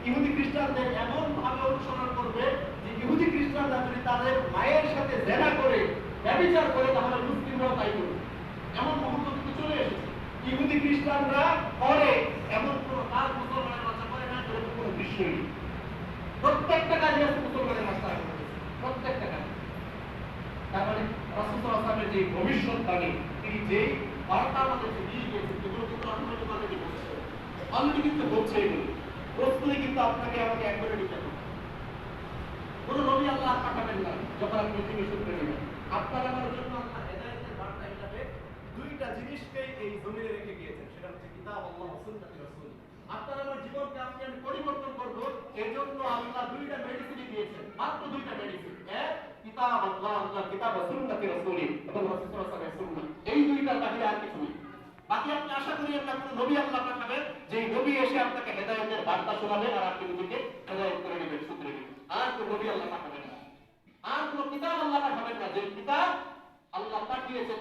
ইহুদি খ্রিস্টানদের এমন ভাবে অনুসরণ করবে যে ইহুদি খ্রিস্টানরা যদি তাদের মায়ের সাথে জেনা করে ব্যভিচার করে তাহলে মুসলিমরাও তাই করবে। এমন মুহূর্ত কিন্তু চলে এসেছে। ইহুদি খ্রিস্টানরা করে এমন কোন কাজ মুসলমানের বাচ্চা করে না, এরকম কোনো দৃশ্যই নেই। প্রত্যেকটা কাজে আছে মুসলমানের বাচ্চা করতেছে, প্রত্যেকটা কাজ। তার মানে রাসূল সাল্লাল্লাহু আলাইহি ওয়াসাল্লামের যে ভবিষ্যৎবাণী, তিনি যে বার্তা আমাদেরকে দিয়ে গিয়েছেন, এগুলো কিন্তু অলরেডি আমাদেরকে বলছে, অলরেডি কিন্তু বলছে। এগুলো প্রস্তুতি কিন্তু আপনাকে আমাকে একবারে নিতে হবে। কোন নবী আল্লাহ পাঠাবেন না যখন আপনি পৃথিবী সূত্রে নেবেন। আপনার আমার জন্য আল্লাহ হেদায়েতের বার্তা হিসাবে দুইটা জিনিসকেই এই জমিনে রেখে গিয়েছেন, সেটা হচ্ছে কিতাব আল্লাহ ওয়া সুন্নাতুর রাসূল। আপনার আমার জীবনকে আপনি আমি পরিবর্তন করব, এজন্য আল্লাহ দুইটা মেডিসিন দিয়েছেন, মাত্র দুইটা মেডিসিন। এক, কিতাব আল্লাহ, আল্লাহ কিতাব ওয়া সুন্নাতুর রাসূল এবং রাসূল সাল্লাল্লাহু আলাইহি ওয়াসাল্লামের সুন্নাহ। এই দুইটার বাহিরে আর কিছু নেই। বাকি আপনি আশা করি আল্লাহ কোন নবী আল্লাহ পাঠাবেন, যে নবী এসে আপনাকে হেদায়েতের বার্তা শোনাবেন আর আপনি নিজেকে হেদায়েত করে নেবেন, শুধরে নেবেন। আর কোন নবী আল্লাহ পাঠাবেন না, আর কোন কিতাব আল্লাহ পাঠাবেন না, যে কিতাব আল্লাহ পাঠিয়েছেন